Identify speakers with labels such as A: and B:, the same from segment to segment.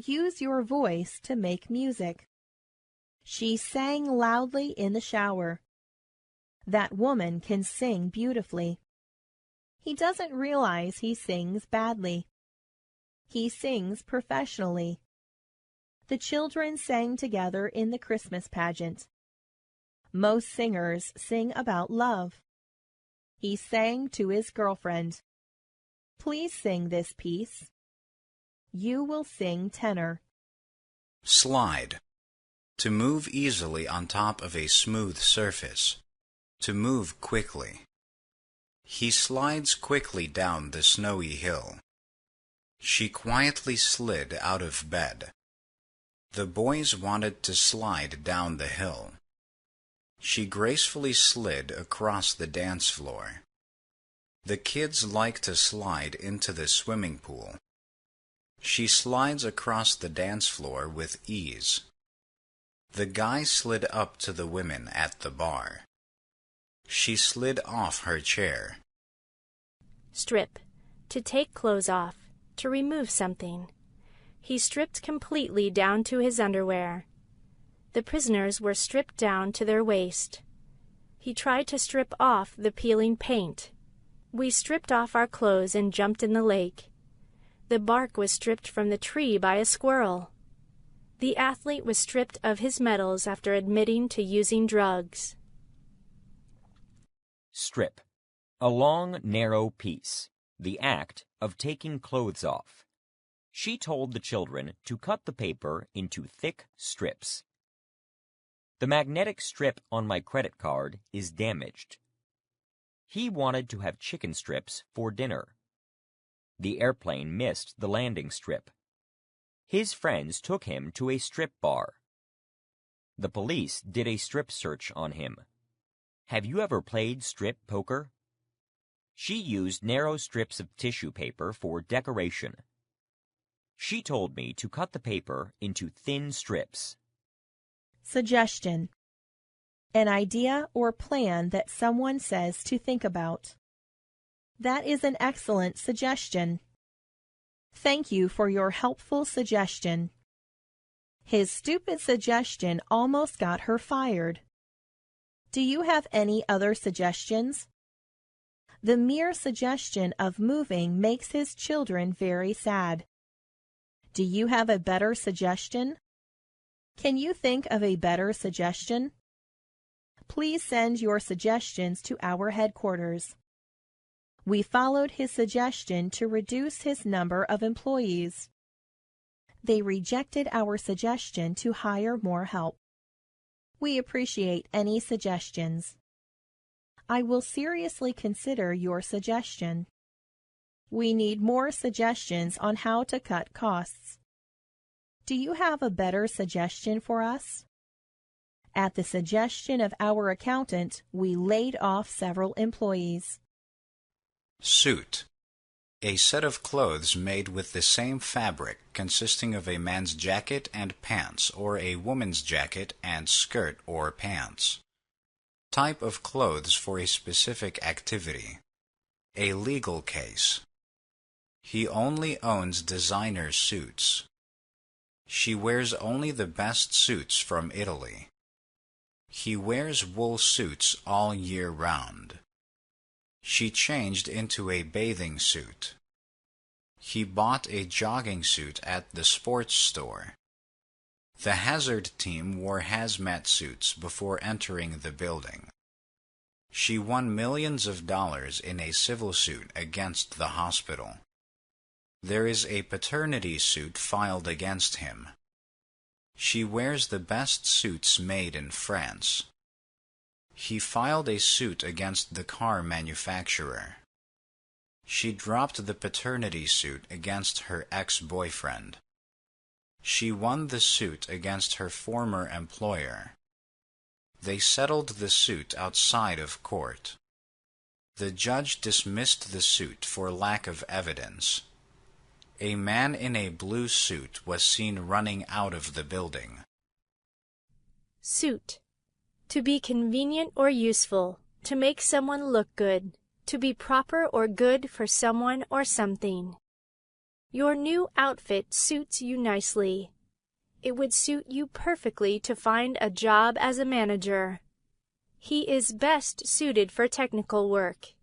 A: use your voice to make music. She sang loudly in the shower. That woman can sing beautifully. He doesn't realize he sings badly. He sings professionally. The children sang together in the Christmas pageant. Most singers sing about love. He sang to his girlfriend. Please sing this piece. You will sing tenor.
B: Slide. To move easily on top of a smooth surface. To move quickly. He slides quickly down the snowy hill. She quietly slid out of bed. The boys wanted to slide down the hill. She gracefully slid across the dance floor. The kids like to slide into the swimming pool. She slides across the dance floor with ease. The guy slid up to the women at the bar. She slid off her chair.
C: Strip. To take clothes off. To remove something. He stripped completely down to his underwear. The prisoners were stripped down to their waist. He tried to strip off the peeling paint. We stripped off our clothes and jumped in the lake. The bark was stripped from the tree by a squirrel. The athlete was stripped of his medals after admitting to using drugs.
D: Strip. A long, narrow piece. The act of taking clothes off. She told the children to cut the paper into thick strips. The magnetic strip on my credit card is damaged. He wanted to have chicken strips for dinner. The airplane missed the landing strip. His friends took him to a strip bar. The police did a strip search on him. Have you ever played strip poker? She used narrow strips of tissue paper for decoration. She told me to cut the paper into thin strips.
A: Suggestion. An idea or plan that someone says to think about. That is an excellent suggestion. Thank you for your helpful suggestion. His stupid suggestion almost got her fired. Do you have any other suggestions? The mere suggestion of moving makes his children very sad. Do you have a better suggestion? Can you think of a better suggestion? Please send your suggestions to our headquarters. We followed his suggestion to reduce his number of employees. They rejected our suggestion to hire more help. We appreciate any suggestions. I will seriously consider your suggestion. We need more suggestions on how to cut costs. Do you have a better suggestion for us? At the suggestion of our accountant, we laid off several employees.
B: Suit. A set of clothes made with the same fabric consisting of a man's jacket and pants or a woman's jacket and skirt or pants. Type of clothes for a specific activity. A legal case. He only owns designer suits. She wears only the best suits from Italy. He wears wool suits all year round. She changed into a bathing suit. He bought a jogging suit at the sports store. The hazard team wore hazmat suits before entering the building. She won millions of dollars in a civil suit against the hospital. There is a paternity suit filed against him. She wears the best suits made in France. He filed a suit against the car manufacturer. She dropped the paternity suit against her ex-boyfriend. She won the suit against her former employer. They settled the suit outside of court. The judge dismissed the suit for lack of evidence. A man in a blue suit was seen running out of the building.
C: Suit. To be convenient or useful, to make someone look good, to be proper or good for someone or something. Your new outfit suits you nicely. It would suit you perfectly to find a job as a manager. He is best suited for technical work.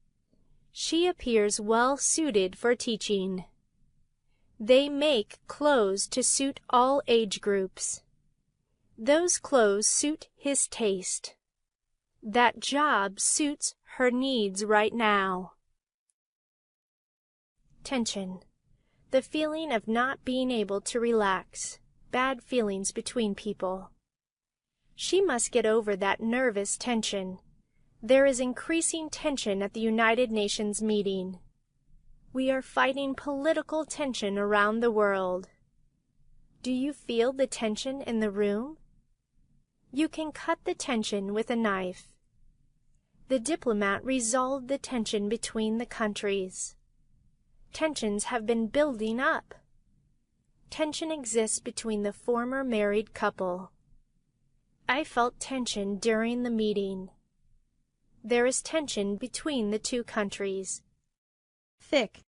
C: She appears well suited for teaching. They make clothes to suit all age groups. Those clothes suit his taste. That job suits her needs right now. Tension. The feeling of not being able to relax. Bad feelings between people. She must get over that nervous tension. There is increasing tension at the United Nations meeting. We are fighting political tension around the world. Do you feel the tension in the room? You can cut the tension with a knife. The diplomat resolved the tension between the countries. Tensions have been building up. Tension exists between the former married couple. I felt tension during the meeting. There is tension between the two countries.
A: Thick.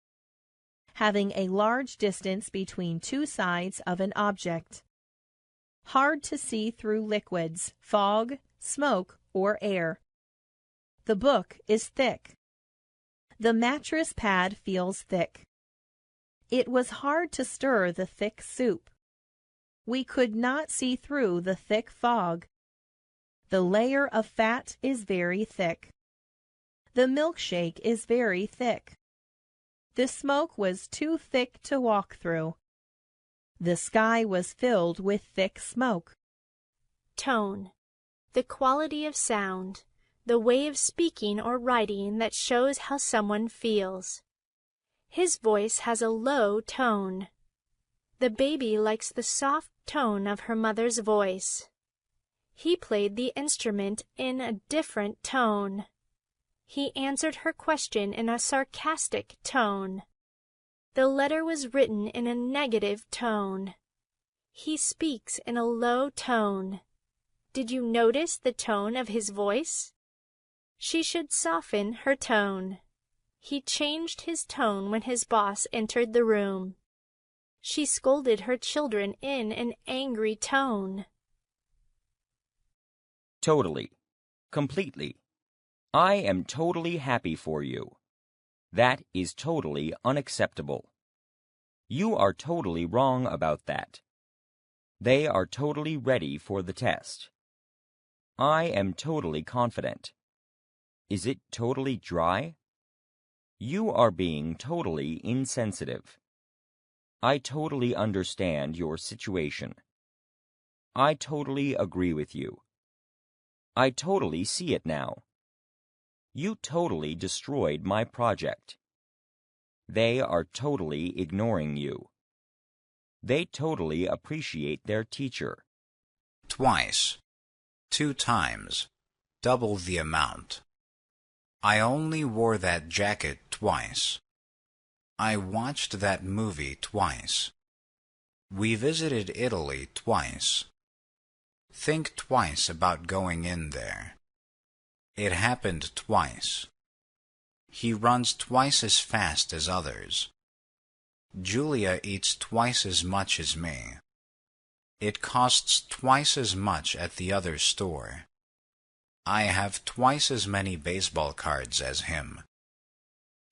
A: Having a large distance between two sides of an object. Hard to see through liquids, fog, smoke, or air. The book is thick. The mattress pad feels thick. It was hard to stir the thick soup. We could not see through the thick fog. The layer of fat is very thick. The milkshake is very thick. The smoke was too thick to walk through. The sky was filled with thick smoke.
C: Tone. The quality of sound, the way of speaking or writing that shows how someone feels. His voice has a low tone. The baby likes the soft tone of her mother's voice. He played the instrument in a different tone. He answered her question in a sarcastic tone. The letter was written in a negative tone. He speaks in a low tone. Did you notice the tone of his voice? She should soften her tone. He changed his tone when his boss entered the room. She scolded her children in an angry tone.
D: Totally. Completely. I am totally happy for you. That is totally unacceptable. You are totally wrong about that. They are totally ready for the test. I am totally confident. Is it totally dry? You are being totally insensitive. I totally understand your situation. I totally agree with you. I totally see it now. You totally destroyed my project. They are totally ignoring you. They totally appreciate their teacher.
B: Twice. 2 times. Double the amount. I only wore that jacket twice. I watched that movie twice. We visited Italy twice. Think twice about going in there. It happened twice. He runs twice as fast as others. Julia eats twice as much as me. It costs twice as much at the other store. I have twice as many baseball cards as him.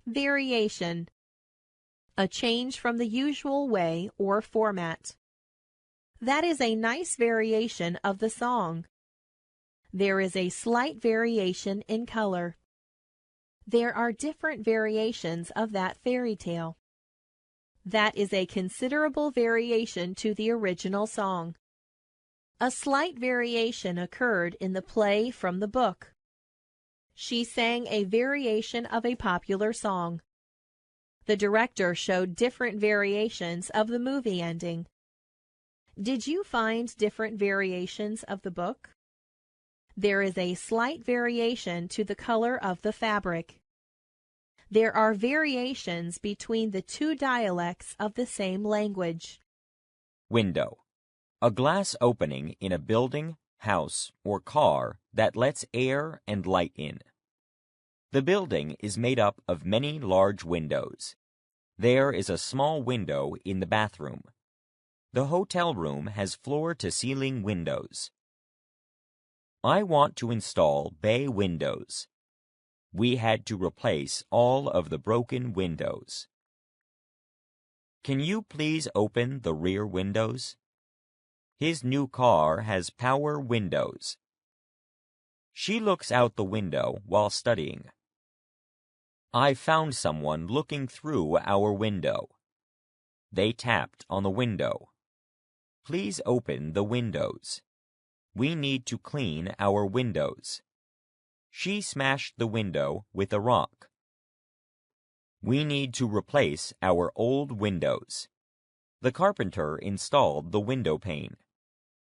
A: Variation. A change from the usual way or format. That is a nice variation of the song. There is a slight variation in color. There are different variations of that fairy tale. That is a considerable variation to the original song. A slight variation occurred in the play from the book. She sang a variation of a popular song. The director showed different variations of the movie ending. Did you find different variations of the book? There is a slight variation to the color of the fabric. There are variations between the two dialects of the same language.
D: Window. A glass opening in a building, house, or car that lets air and light in. The building is made up of many large windows. There is a small window in the bathroom. The hotel room has floor-to-ceiling windows. I want to install bay windows. We had to replace all of the broken windows. Can you please open the rear windows? His new car has power windows. She looks out the window while studying. I found someone looking through our window. They tapped on the window. Please open the windows. We need to clean our windows. She smashed the window with a rock. We need to replace our old windows. The carpenter installed the window pane.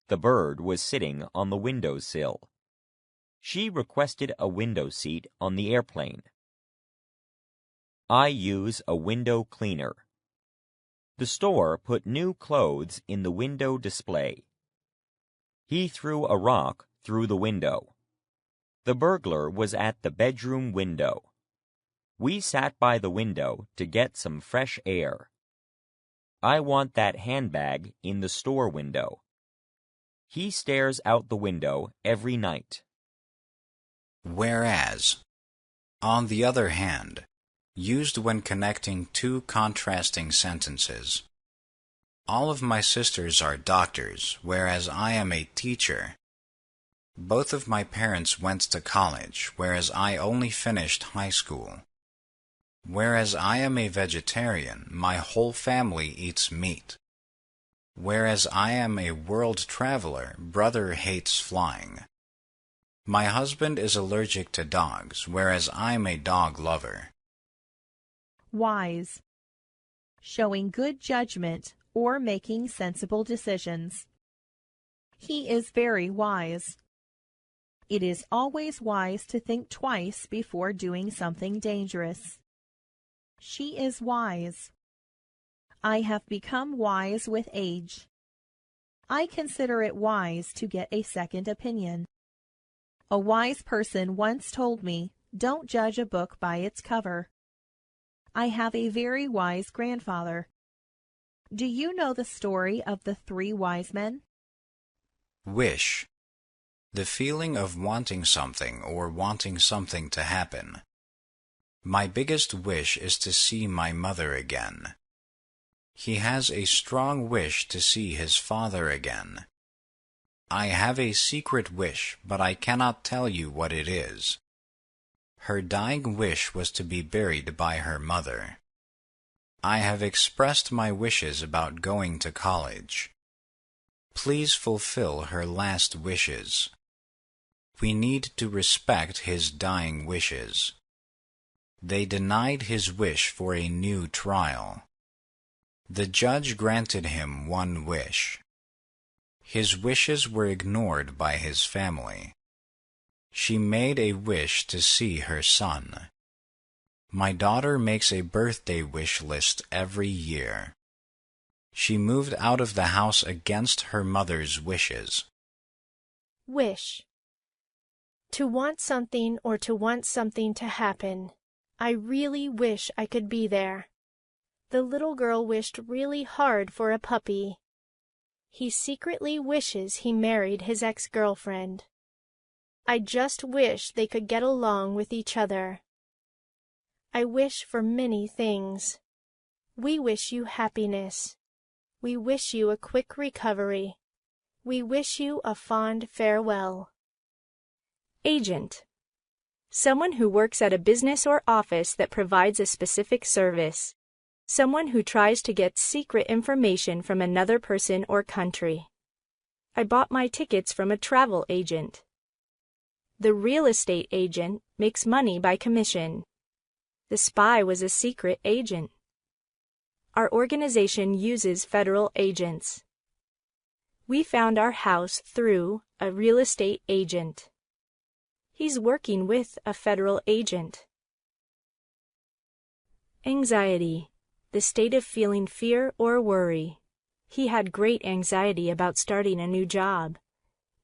D: The bird was sitting on the windowsill. She requested a window seat on the airplane. I use a window cleaner. The store put new clothes in the window display. He threw a rock through the window. The burglar was at the bedroom window. We sat by the window to get some fresh air. I want that handbag in the store window. He stares out the window every night.
B: Whereas, on the other hand, used when connecting two contrasting sentences. All of my sisters are doctors, whereas I am a teacher. Both of my parents went to college, whereas I only finished high school. Whereas I am a vegetarian, my whole family eats meat. Whereas I am a world traveler, brother hates flying. My husband is allergic to dogs, whereas I'm a dog lover.
A: Wise. Showing good judgment or making sensible decisions. He is very wise. It is always wise to think twice before doing something dangerous. She is wise. I have become wise with age. I consider it wise to get a second opinion. A wise person once told me, "Don't judge a book by its cover." I have a very wise grandfather. Do you know the story of the 3 wise men?
B: Wish. The feeling of wanting something or wanting something to happen. My biggest wish is to see my mother again. He has a strong wish to see his father again. I have a secret wish, but I cannot tell you what it is. Her dying wish was to be buried by her mother. I have expressed my wishes about going to college. Please fulfill her last wishes. We need to respect his dying wishes. They denied his wish for a new trial. The judge granted him 1 wish. His wishes were ignored by his family. She made a wish to see her son. My daughter makes a birthday wish list every year. She moved out of the house against her mother's wishes.
C: Wish. To want something or to want something to happen. I really wish I could be there. The little girl wished really hard for a puppy. He secretly wishes he married his ex-girlfriend. I just wish they could get along with each other. I wish for many things. We wish you happiness. We wish you a quick recovery. We wish you a fond farewell. Agent. Someone who works at a business or office that provides a specific service. Someone who tries to get secret information from another person or country. I bought my tickets from a travel agent. The real estate agent makes money by commission. The spy was a secret agent. Our organization uses federal agents. We found our house through a real estate agent. He's working with a federal agent. Anxiety, the state of feeling fear or worry. He had great anxiety about starting a new job.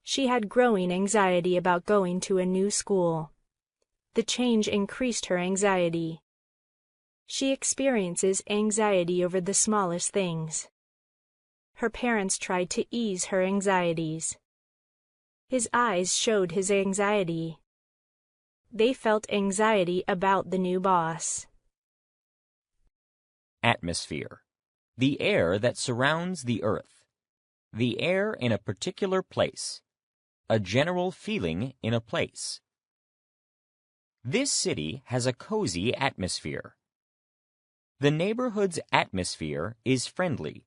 C: She had growing anxiety about going to a new school. The change increased her anxiety. She experiences anxiety over the smallest things. Her parents tried to ease her anxieties. His eyes showed his anxiety. They felt anxiety about the new boss.
D: Atmosphere. The air that surrounds the earth. The air in a particular place. A general feeling in a place. This city has a cozy atmosphere. The neighborhood's atmosphere is friendly.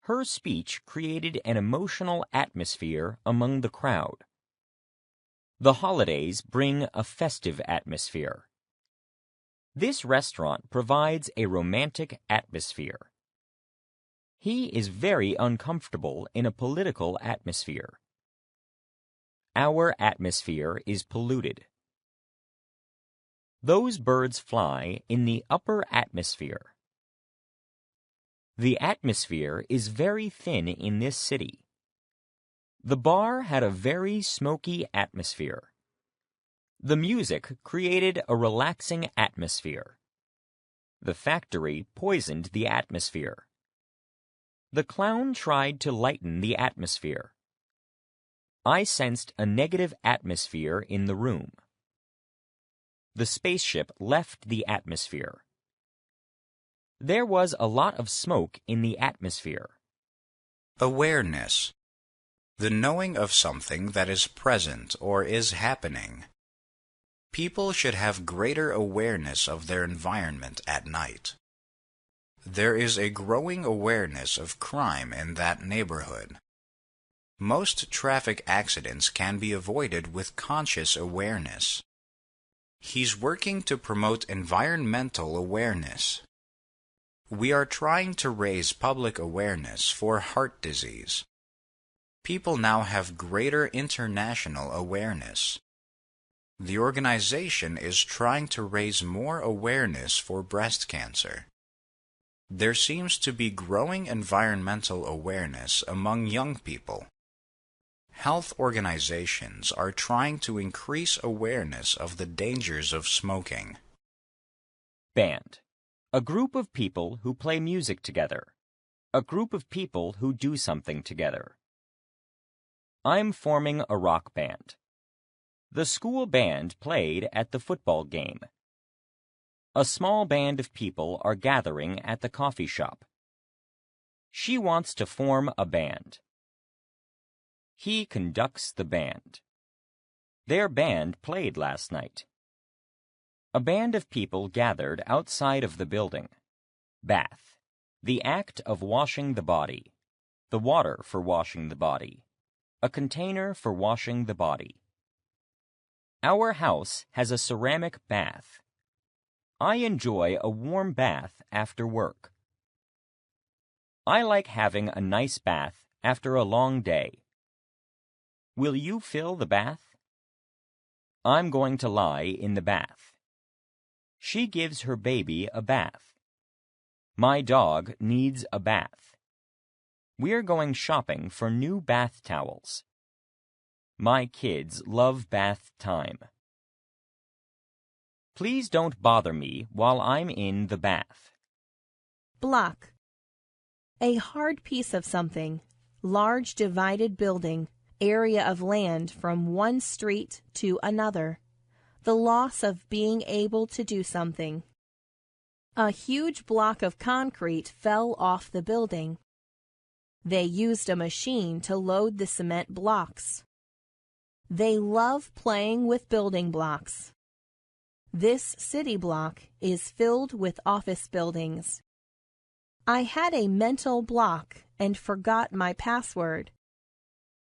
D: Her speech created an emotional atmosphere among the crowd. The holidays bring a festive atmosphere. This restaurant provides a romantic atmosphere. He is very uncomfortable in a political atmosphere. Our atmosphere is polluted. Those birds fly in the upper atmosphere. The atmosphere is very thin in this city. The bar had a very smoky atmosphere. The music created a relaxing atmosphere. The factory poisoned the atmosphere. The clown tried to lighten the atmosphere. I sensed a negative atmosphere in the room. The spaceship left the atmosphere. There was a lot of smoke in the atmosphere.
B: Awareness. The knowing of something that is present or is happening. People should have greater awareness of their environment at night. There is a growing awareness of crime in that neighborhood. Most traffic accidents can be avoided with conscious awareness. He's working to promote environmental awareness. We are trying to raise public awareness for heart disease. People now have greater international awareness. The organization is trying to raise more awareness for breast cancer. There seems to be growing environmental awareness among young people. Health organizations are trying to increase awareness of the dangers of smoking.
D: Band. A group of people who play music together. A group of people who do something together. I'm forming a rock band. The school band played at the football game. A small band of people are gathering at the coffee shop. She wants to form a band. He conducts the band. Their band played last night. A band of people gathered outside of the building. Bath. The act of washing the body. The water for washing the body. A container for washing the body. Our house has a ceramic bath. I enjoy a warm bath after work. I like having a nice bath after a long day. Will you fill the bath? I'm going to lie in the bath. She gives her baby a bath. My dog needs a bath. We're going shopping for new bath towels. My kids love bath time. Please don't bother me while I'm in the bath.
A: Block. A hard piece of something, large divided building, area of land from one street to another. The loss of being able to do something. A huge block of concrete fell off the building. They used a machine to load the cement blocks. They love playing with building blocks. This city block is filled with office buildings. I had a mental block and forgot my password.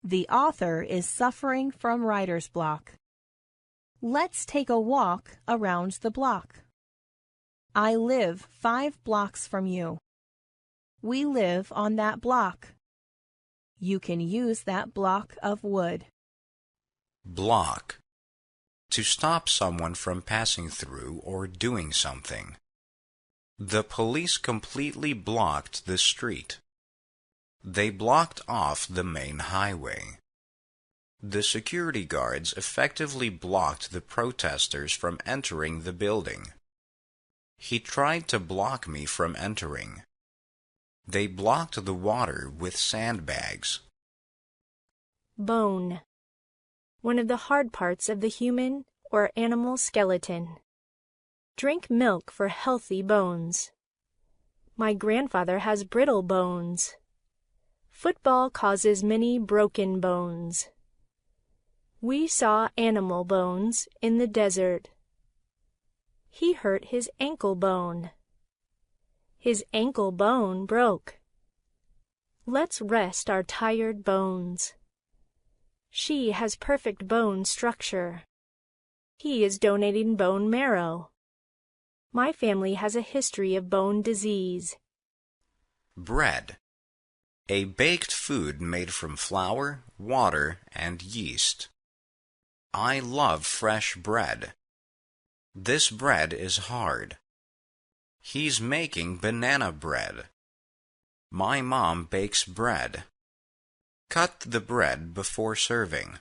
A: The author is suffering from writer's block. Let's take a walk around the block. I live 5 blocks from you. We live on that block. You can use that block of wood.
B: Block. To stop someone from passing through or doing something. The police completely blocked the street. They blocked off the main highway. The security guards effectively blocked the protesters from entering the building. He tried to block me from entering. They blocked the water with sandbags.
C: Bone. One of the hard parts of the human or animal skeleton. Drink milk for healthy bones. My grandfather has brittle bones. Football causes many broken bones. We saw animal bones in the desert. He hurt his ankle bone. His ankle bone broke. Let's rest our tired bones. She has perfect bone structure. He is donating bone marrow. My family has a history of bone disease.
B: Bread. A baked food made from flour, water, and yeast. I love fresh bread. This bread is hard. He's making banana bread. My mom bakes bread. Cut the bread before serving.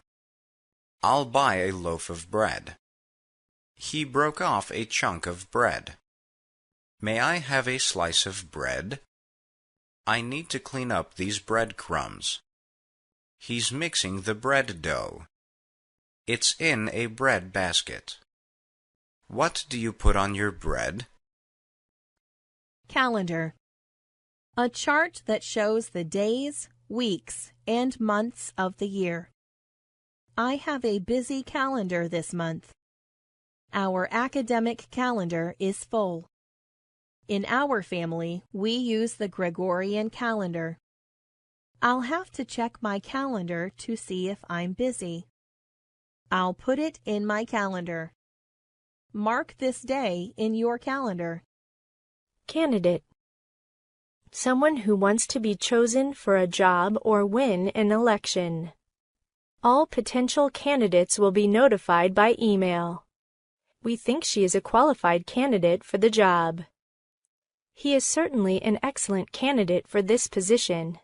B: I'll buy a loaf of bread. He broke off a chunk of bread. May I have a slice of bread? I need to clean up these bread crumbs. He's mixing the bread dough. It's in a bread basket. What do you put on your bread?
A: Calendar. A chart that shows the days, weeks, and months of the year. I have a busy calendar this month. Our academic calendar is full. In our family, we use the Gregorian calendar. I'll have to check my calendar to see if I'm busy. I'll put it in my calendar. Mark this day in your calendar.
C: Candidate. Someone who wants to be chosen for a job or win an election. All potential candidates will be notified by email. We think she is a qualified candidate for the job. He is certainly an excellent candidate for this position.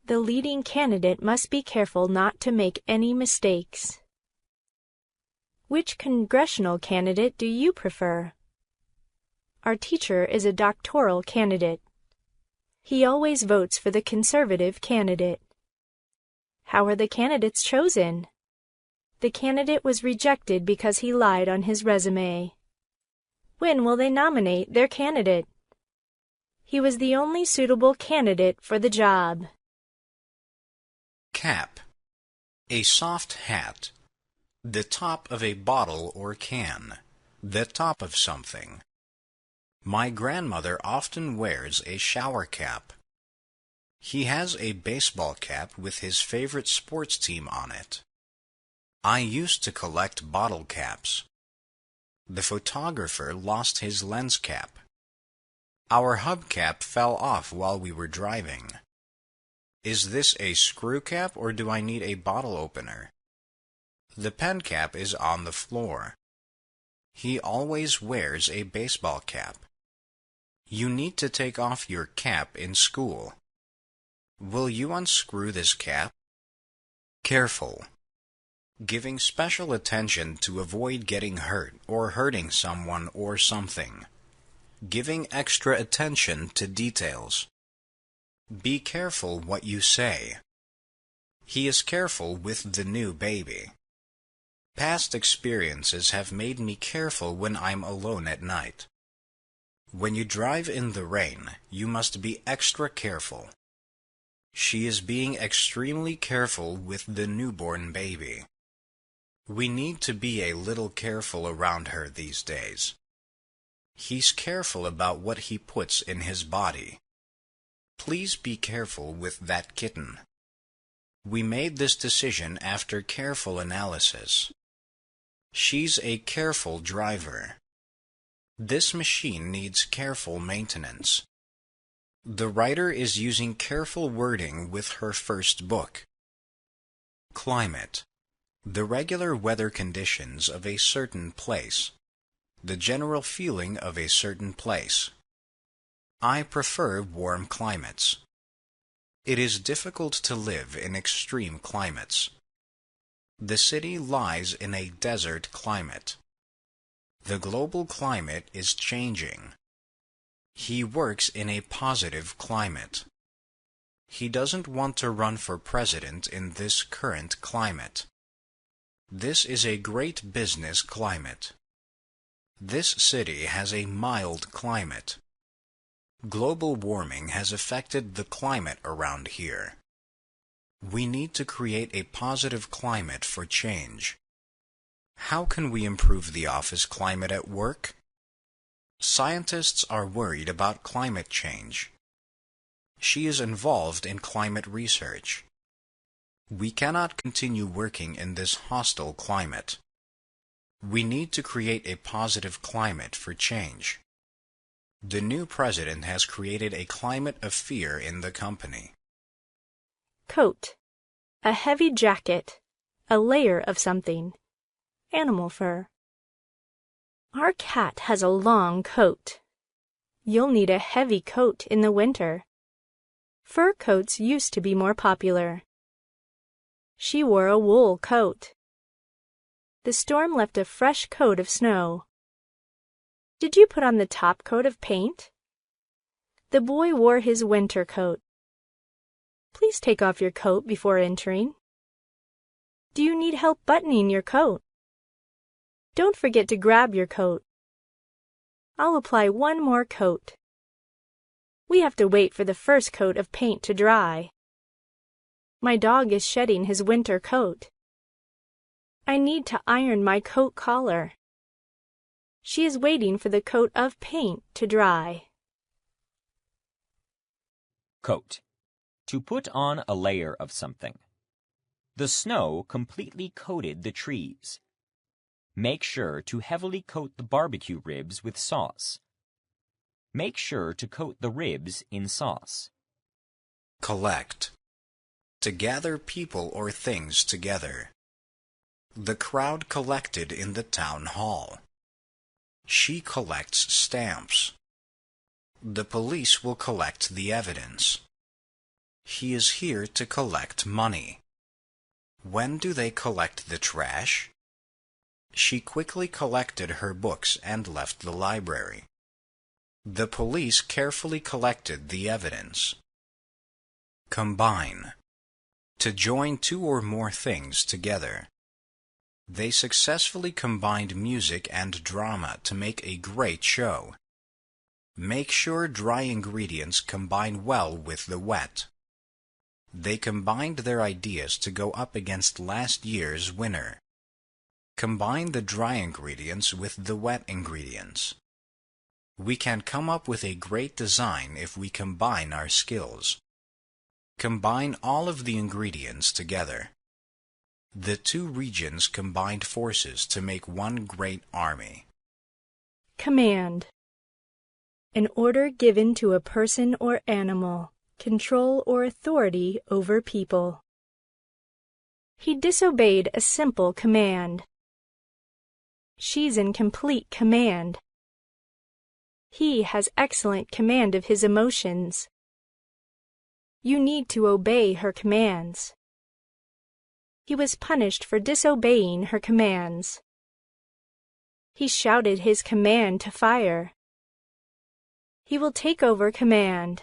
C: The leading candidate must be careful not to make any mistakes. Which congressional candidate do you prefer? Our teacher is a doctoral candidate. He always votes for the conservative candidate. How are the candidates chosen? The candidate was rejected because he lied on his resume. When will they nominate their candidate? He was the only suitable candidate for the job.
B: Cap. A soft hat. The top of a bottle or can. The top of something. My grandmother often wears a shower cap. He has a baseball cap with his favorite sports team on it. I used to collect bottle caps. The photographer lost his lens cap. Our hubcap fell off while we were driving. Is this a screw cap or do I need a bottle opener? The pen cap is on the floor. He always wears a baseball cap. You need to take off your cap in school. Will you unscrew this cap? Careful. Giving special attention to avoid getting hurt or hurting someone or something. Giving extra attention to details. Be careful what you say. He is careful with the new baby. Past experiences have made me careful when I'm alone at night. When you drive in the rain, you must be extra careful. She is being extremely careful with the newborn baby. We need to be a little careful around her these days. He's careful about what he puts in his body. Please be careful with that kitten. We made this decision after careful analysis. She's a careful driver. This machine needs careful maintenance. The writer is using careful wording with her first book. Climate. The regular weather conditions of a certain place. The general feeling of a certain place. I prefer warm climates. It is difficult to live in extreme climates. The city lies in a desert climate. The global climate is changing. He works in a positive climate. He doesn't want to run for president in this current climate. This is a great business climate. This city has a mild climate. Global warming has affected the climate around here. We need to create a positive climate for change. How can we improve the office climate at work? Scientists are worried about climate change. She is involved in climate research. We cannot continue working in this hostile climate. We need to create a positive climate for change. The new president has created a climate of fear in the company.
C: Coat. A heavy jacket. A layer of something. Animal fur. Our cat has a long coat. You'll need a heavy coat in the winter. Fur coats used to be more popular. She wore a wool coat. The storm left a fresh coat of snow. Did you put on the top coat of paint? The boy wore his winter coat. Please take off your coat before entering. Do you need help buttoning your coat? Don't forget to grab your coat. I'll apply one more coat. We have to wait for the first coat of paint to dry. My dog is shedding his winter coat. I need to iron my coat collar. She is waiting for the coat of paint to dry.
D: Coat. To put on a layer of something. The snow completely coated the trees. Make sure to heavily coat the barbecue ribs with sauce. Make sure to coat the ribs in sauce.
B: Collect. To gather people or things together. The crowd collected in the town hall. She collects stamps. The police will collect the evidence. He is here to collect money. When do they collect the trash? She quickly collected her books and left the library. The police carefully collected the evidence. Combine. To join two or more things together. They successfully combined music and drama to make a great show. Make sure dry ingredients combine well with the wet. They combined their ideas to go up against last year's winner. Combine the dry ingredients with the wet ingredients. We can come up with a great design if we combine our skills. Combine all of the ingredients together. The two regions combined forces to make one great army.
C: Command. An order given to a person or animal, control or authority over people. He disobeyed a simple command. She's in complete command. He has excellent command of his emotions. You need to obey her commands. He was punished for disobeying her commands. He shouted his command to fire. He will take over command.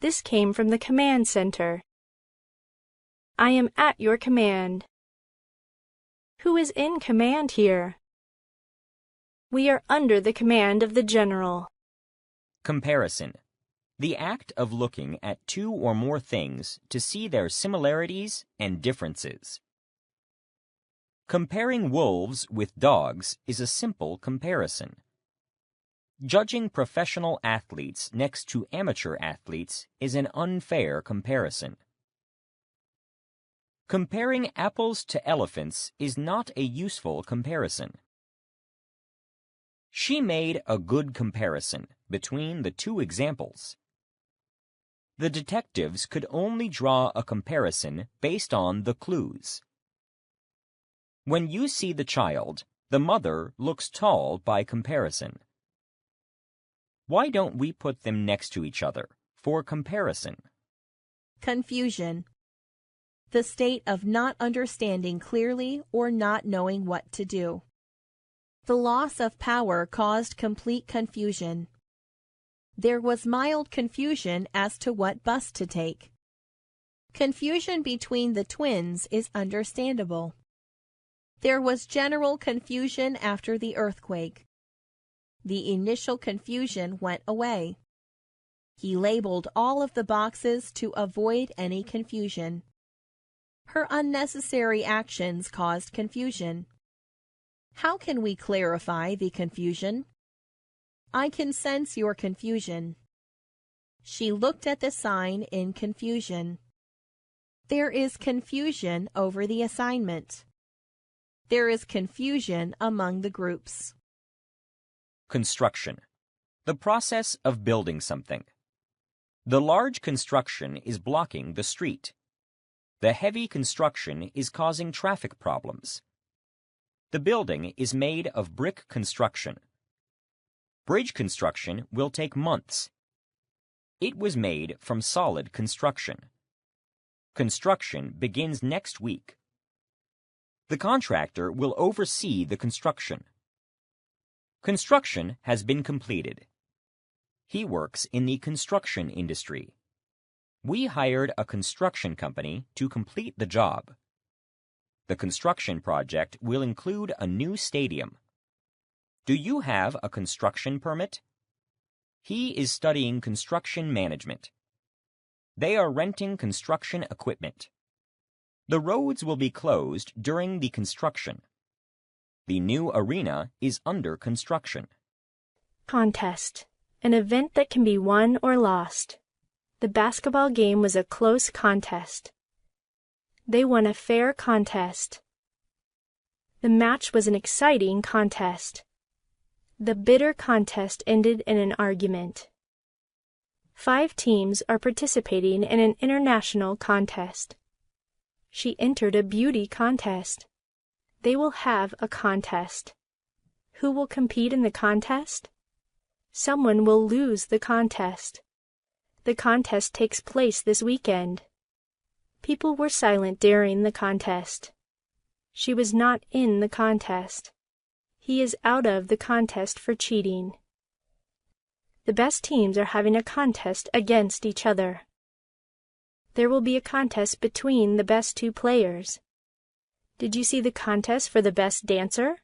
C: This came from the command center. I am at your command. Who is in command here? We are under the command of the general.
D: Comparison. The act of looking at two or more things to see their similarities and differences. Comparing wolves with dogs is a simple comparison. Judging professional athletes next to amateur athletes is an unfair comparison. Comparing apples to elephants is not a useful comparison. She made a good comparison between the two examples. The detectives could only draw a comparison based on the clues. When you see the child, the mother looks tall by comparison. Why don't we put them next to each other for comparison?
A: Confusion. The state of not understanding clearly or not knowing what to do. The loss of power caused complete confusion. There was mild confusion as to what bus to take. Confusion between the twins is understandable. There was general confusion after the earthquake. The initial confusion went away. He labeled all of the boxes to avoid any confusion. Her unnecessary actions caused confusion. How can we clarify the confusion? I can sense your confusion. She looked at the sign in confusion. There is confusion over the assignment. There is confusion among the groups.
D: Construction. The process of building something. The large construction is blocking the street. The heavy construction is causing traffic problems. The building is made of brick construction. Bridge construction will take months. It was made from solid construction. Construction begins next week. The contractor will oversee the construction. Construction has been completed. He works in the construction industry. We hired a construction company to complete the job. The construction project will include a new stadium. Do you have a construction permit? He is studying construction management. They are renting construction equipment. The roads will be closed during the construction. The new arena is under construction.
C: Contest. An event that can be won or lost. The basketball game was a close contest. They won a fair contest. The match was an exciting contest. The bitter contest ended in an argument. 5 teams are participating in an international contest. She entered a beauty contest. They will have a contest. Who will compete in the contest? Someone will lose the contest. The contest takes place this weekend. People were silent during the contest. She was not in the contest. He is out of the contest for cheating. The best teams are having a contest against each other. There will be a contest between the best 2 players. Did you see the contest for the best dancer?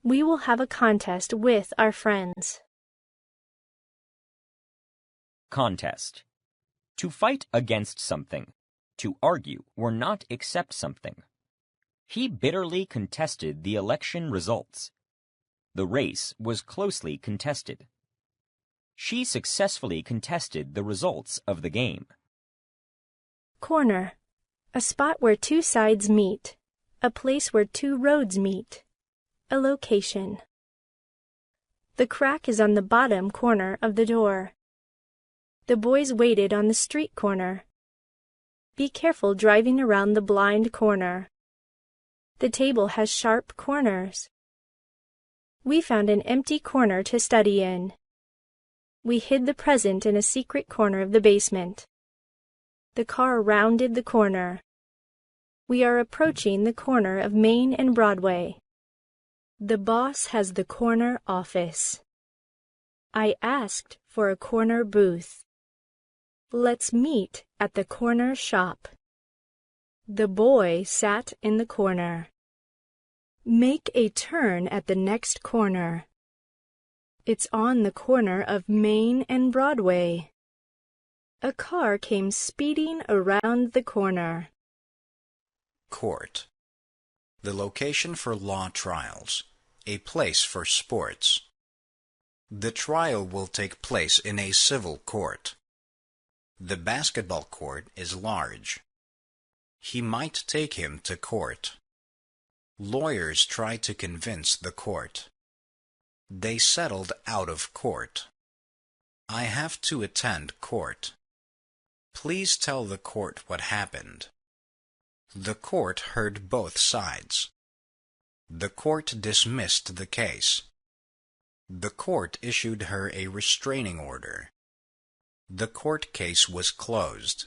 C: We will have a contest with our friends.
D: Contest. To fight against something. To argue or not accept something. He bitterly contested the election results. The race was closely contested. She successfully contested the results of the game.
C: Corner. A spot where 2 sides meet. A place where 2 roads meet. A location. The crack is on the bottom corner of the door. The boys waited on the street corner. Be careful driving around the blind corner. The table has sharp corners. We found an empty corner to study in. We hid the present in a secret corner of the basement. The car rounded the corner. We are approaching the corner of Main and Broadway. The boss has the corner office. I asked for a corner booth. Let's meet at the corner shop. The boy sat in the corner. Make a turn at the next corner. It's on the corner of Main and Broadway. A car came speeding around the corner.
B: Court. The location for law trials. A place for sports. The trial will take place in a civil court. The basketball court is large. He might take him to court. Lawyers try to convince the court. They settled out of court. I have to attend court. Please tell the court what happened. The court heard both sides. The court dismissed the case. The court issued her a restraining order. The court case was closed.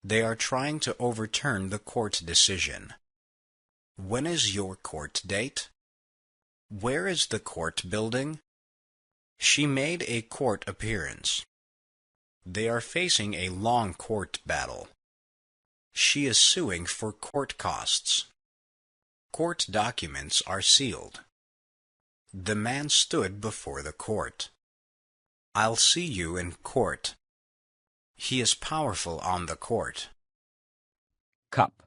B: They are trying to overturn the court decision. When is your court date? Where is the court building? She made a court appearance. They are facing a long court battle. She is suing for court costs. Court documents are sealed. The man stood before the court. I'll see you in court. He is powerful on the court.
D: Cup.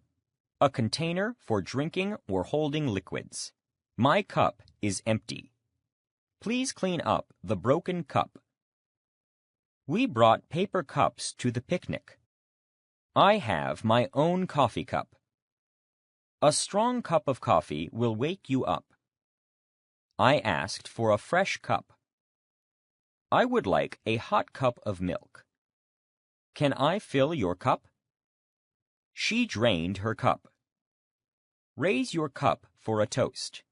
D: A container for drinking or holding liquids. My cup is empty. Please clean up the broken cup. We brought paper cups to the picnic. I have my own coffee cup. A strong cup of coffee will wake you up. I asked for a fresh cup. I would like a hot cup of milk. Can I fill your cup? She drained her cup. Raise your cup for a toast.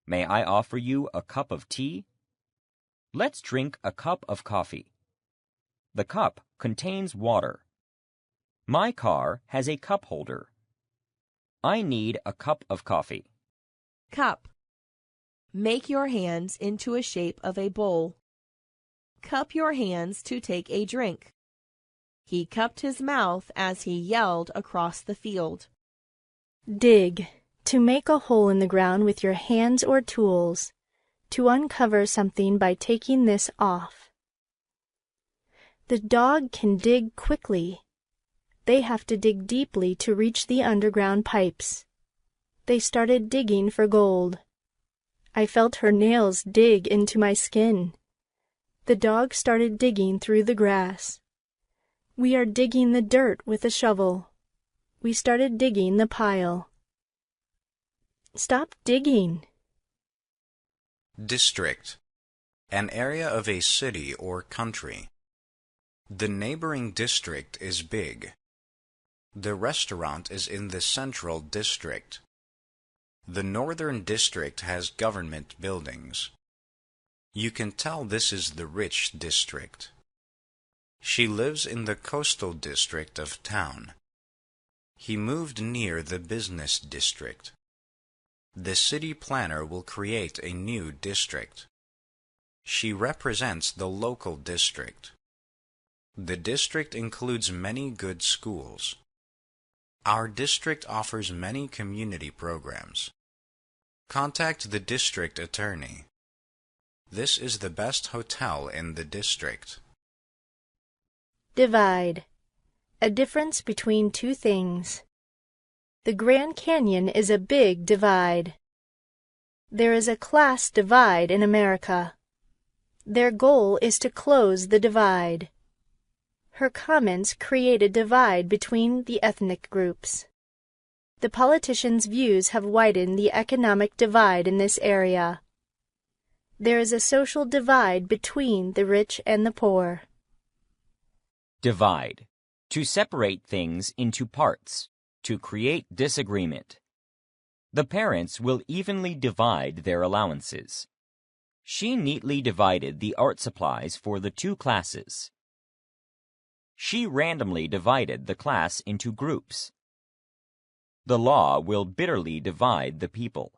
D: May I offer you a cup of tea? Let's drink a cup of coffee. The cup contains water. My car has a cup holder. I need a cup of coffee.
A: Cup. Make your hands into a shape of a bowl. Cup your hands to take a drink. He cupped his mouth as he yelled across the field.
C: Dig. To make a hole in the ground with your hands or tools. To uncover something by taking this off. The dog can dig quickly. They have to dig deeply to reach the underground pipes. They started digging for gold. I felt her nails dig into my skin. The dog started digging through the grass. We are digging the dirt with a shovel. We started digging the pile. Stop digging.
B: District. An area of a city or country. The neighboring district is big. The restaurant is in the central district. The northern district has government buildings. You can tell this is the rich district. She lives in the coastal district of town. He moved near the business district. The city planner will create a new district. She represents the local district. The district includes many good schools. Our district offers many community programs. Contact the district attorney. This is the best hotel in the district.
C: Divide. A difference between two things. The Grand Canyon is a big divide. There is a class divide in America. Their goal is to close the divide. Her comments create a divide between the ethnic groups. The politicians' views have widened the economic divide in this area. There is a social divide between the rich and the poor.
D: Divide. To separate things into parts. To create disagreement. The parents will evenly divide their allowances. She neatly divided the art supplies for the two classes. She randomly divided the class into groups. The law will bitterly divide the people.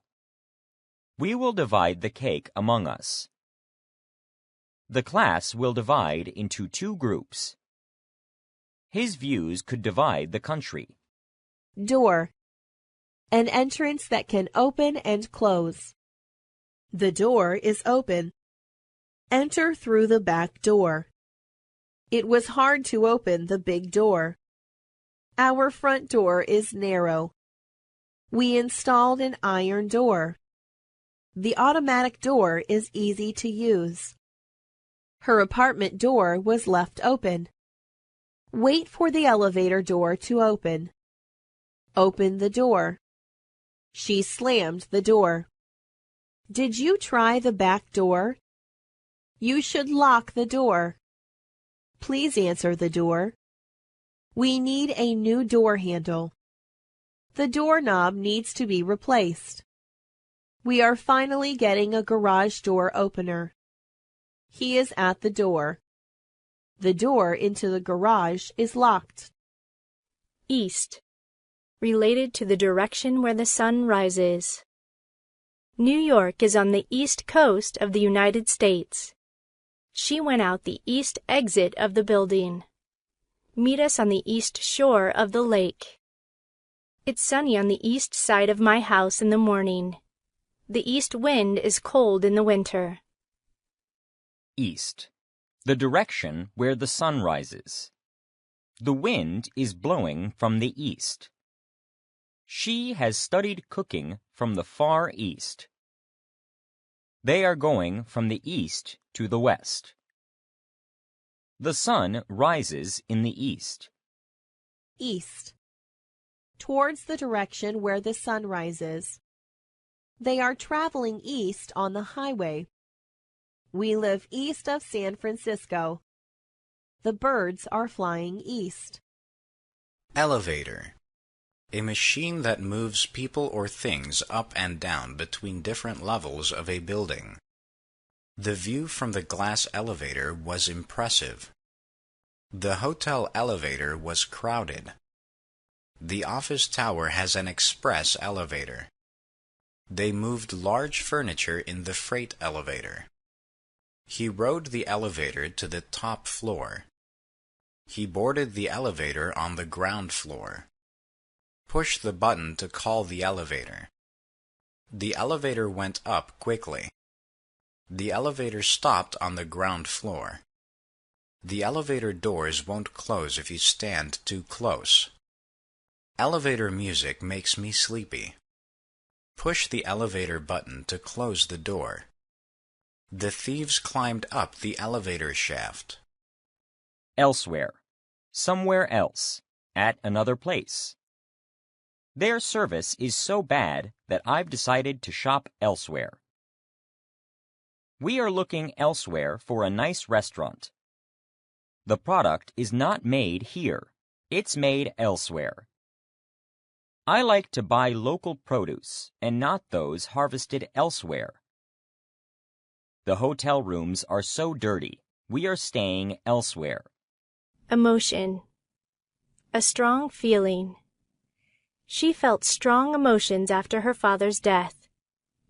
D: We will divide the cake among us. The class will divide into two groups. His views could divide the country.
A: Door. An entrance that can open and close. The door is open. Enter through the back door. It was hard to open the big door. Our front door is narrow. We installed an iron door. The automatic door is easy to use. Her apartment door was left open. Wait for the elevator door to open. Open the door. She slammed the door. Did you try the back door? You should lock the door. Please answer the door. We need a new door handle. The doorknob needs to be replaced. We are finally getting a garage door opener. He is at the door. The door into the garage is locked.
C: East. Related to the direction where the sun rises. New York is on the east coast of the United States. She went out the east exit of the building. Meet us on the east shore of the lake. It's sunny on the east side of my house in the morning. The east wind is cold in the winter.
D: East. The direction where the sun rises. The wind is blowing from the east. She has studied cooking from the Far East. They are going from the east to the west. The sun rises in the east.
A: East. Towards the direction where the sun rises. They are traveling east on the highway. We live east of San Francisco. The birds are flying east.
B: Elevator. A machine that moves people or things up and down between different levels of a building. The view from the glass elevator was impressive. The hotel elevator was crowded. The office tower has an express elevator. They moved large furniture in the freight elevator. He rode the elevator to the top floor. He boarded the elevator on the ground floor. Push the button to call the elevator. The elevator went up quickly. The elevator stopped on the ground floor. The elevator doors won't close if you stand too close. Elevator music makes me sleepy. Push the elevator button to close the door. The thieves climbed up the elevator shaft.
D: Elsewhere. Somewhere else. At another place. Their service is so bad that I've decided to shop elsewhere. We are looking elsewhere for a nice restaurant. The product is not made here. It's made elsewhere. I like to buy local produce and not those harvested elsewhere. The hotel rooms are so dirty. We are staying elsewhere.
C: Emotion. A strong feeling. She felt strong emotions after her father's death.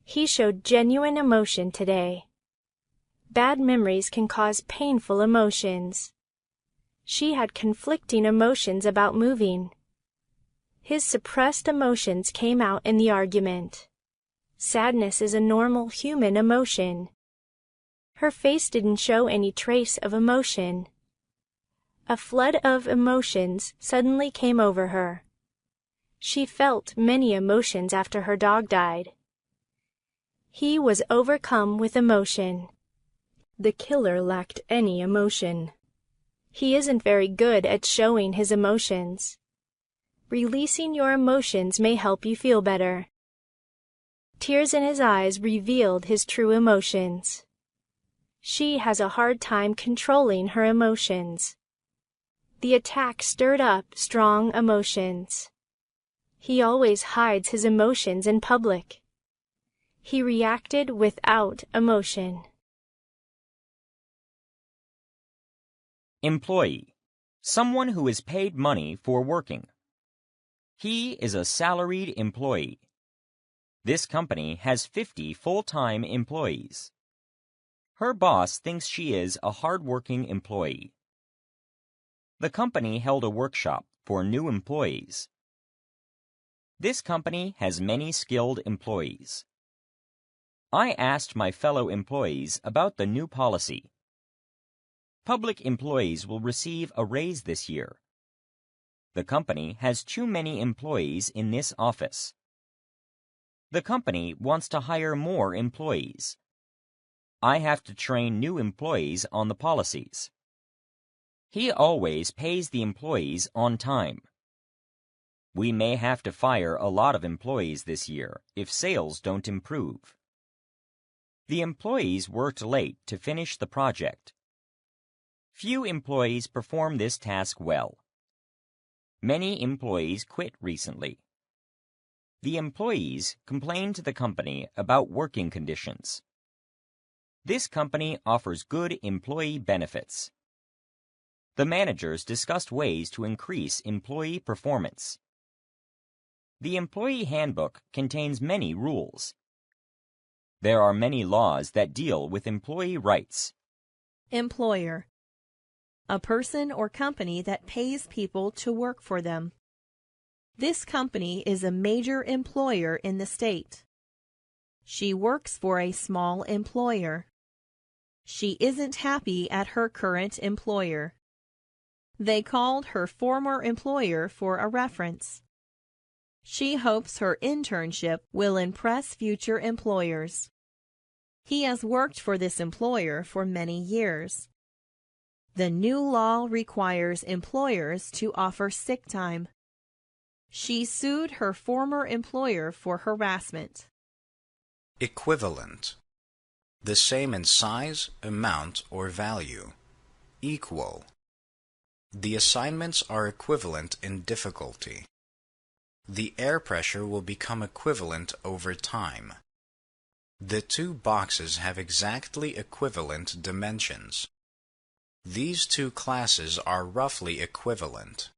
C: He showed genuine emotion today. Bad memories can cause painful emotions. She had conflicting emotions about moving. His suppressed emotions came out in the argument. Sadness is a normal human emotion. Her face didn't show any trace of emotion. A flood of emotions suddenly came over her. She felt many emotions after her dog died. He was overcome with emotion. The killer lacked any emotion. He isn't very good at showing his emotions. Releasing your emotions may help you feel better. Tears in his eyes revealed his true emotions. She has a hard time controlling her emotions. The attack stirred up strong emotions. He always hides his emotions in public. He reacted without emotion.
D: Employee. Someone who is paid money for working. He is a salaried employee. This company has 50 full-time employees. Her boss thinks she is a hard-working employee. The company held a workshop for new employees. This company has many skilled employees. I asked my fellow employees about the new policy. Public employees will receive a raise this year. The company has too many employees in this office. The company wants to hire more employees. I have to train new employees on the policies. He always pays the employees on time. We may have to fire a lot of employees this year if sales don't improve. The employees worked late to finish the project. Few employees perform this task well. Many employees quit recently. The employees complained to the company about working conditions. This company offers good employee benefits. The managers discussed ways to increase employee performance. The employee handbook contains many rules. There are many laws that deal with employee rights.
A: Employer. A person or company that pays people to work for them. This company is a major employer in the state. She works for a small employer. She isn't happy at her current employer. They called her former employer for a reference. She hopes her internship will impress future employers. He has worked for this employer for many years. The new law requires employers to offer sick time. She sued her former employer for harassment.
B: Equivalent. The same in size, amount, or value. Equal. The assignments are equivalent in difficulty. The air pressure will become equivalent over time. The two boxes have exactly equivalent dimensions. These two classes are roughly equivalent.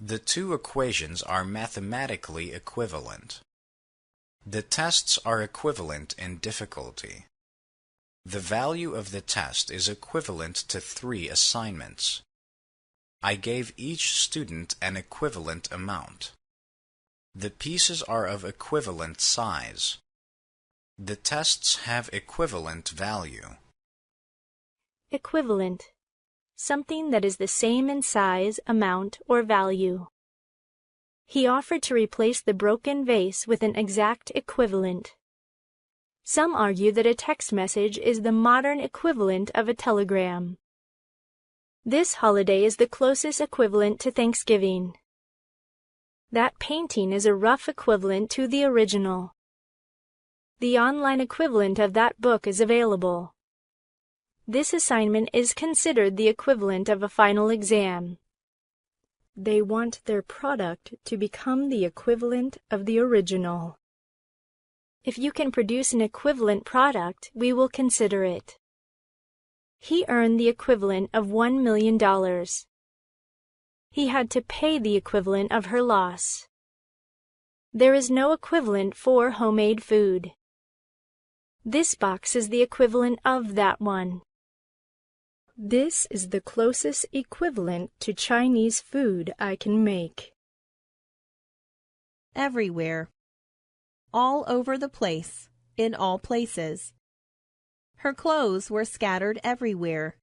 B: The two equations are mathematically equivalent. The tests are equivalent in difficulty. The value of the test is equivalent to 3 assignments. I gave each student an equivalent amount. The pieces are of equivalent size. The tests have equivalent value.
C: Equivalent. Something that is the same in size, amount, or value. He offered to replace the broken vase with an exact equivalent. Some argue that a text message is the modern equivalent of a telegram. This holiday is the closest equivalent to Thanksgiving. That painting is a rough equivalent to the original. The online equivalent of that book is available. This assignment is considered the equivalent of a final exam. They want their product to become the equivalent of the original. If you can produce an equivalent product, we will consider it. He earned the equivalent of $1 million. He had to pay the equivalent of her loss. There is no equivalent for homemade food. This box is the equivalent of that one. This is the closest equivalent to Chinese food I can make.
A: Everywhere. All over the place, in all places. Her clothes were scattered everywhere.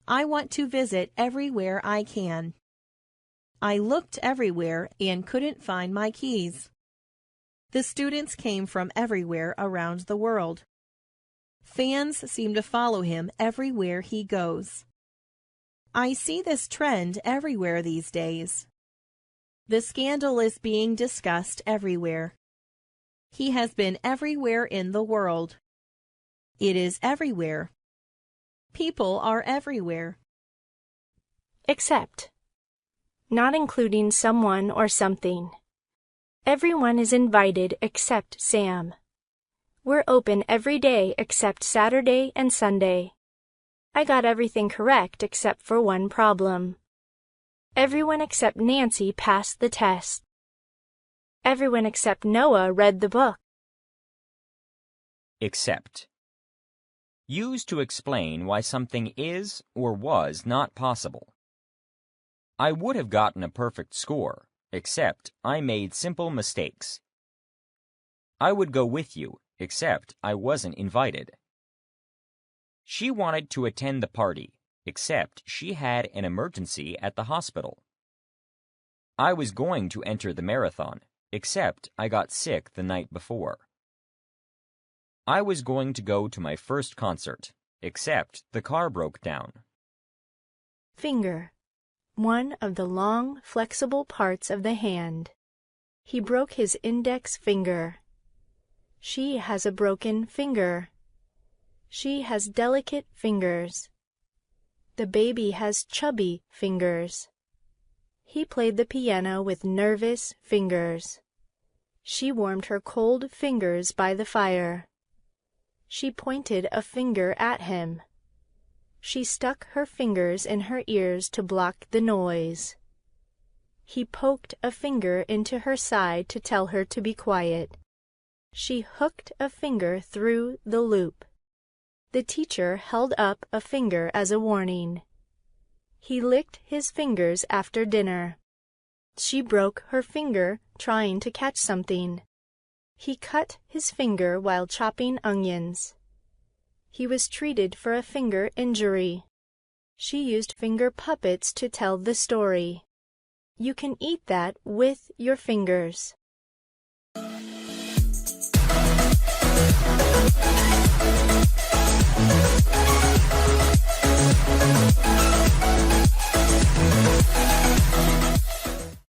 A: I want to visit everywhere I can. I looked everywhere and couldn't find my keys. The students came from everywhere around the world. Fans seem to follow him everywhere he goes. I see this trend everywhere these days. The scandal is being discussed everywhere. He has been everywhere in the world. It is everywhere. People are everywhere.
C: Except. Not including someone or something. Everyone is invited except Sam. We're open every day except Saturday and Sunday. I got everything correct except for one problem. Everyone except Nancy passed the test. Everyone except Noah read the book.
D: Except. Used to explain why something is or was not possible. I would have gotten a perfect score, except I made simple mistakes. I would go with you, except I wasn't invited. She wanted to attend the party, except she had an emergency at the hospital. I was going to enter the marathon, except I got sick the night before. I was going to go to my first concert, except the car broke down.
C: Finger. One of the long, flexible parts of the hand. He broke his index finger. She has a broken finger. She has delicate fingers. The baby has chubby fingers. He played the piano with nervous fingers. She warmed her cold fingers by the fire. She pointed a finger at him. She stuck her fingers in her ears to block the noise. He poked a finger into her side to tell her to be quiet. She hooked a finger through the loop. The teacher held up a finger as a warning. He licked his fingers after dinner. She broke her finger trying to catch something. He cut his finger while chopping onions. He was treated for a finger injury. She used finger puppets to tell the story. You can eat that with your fingers.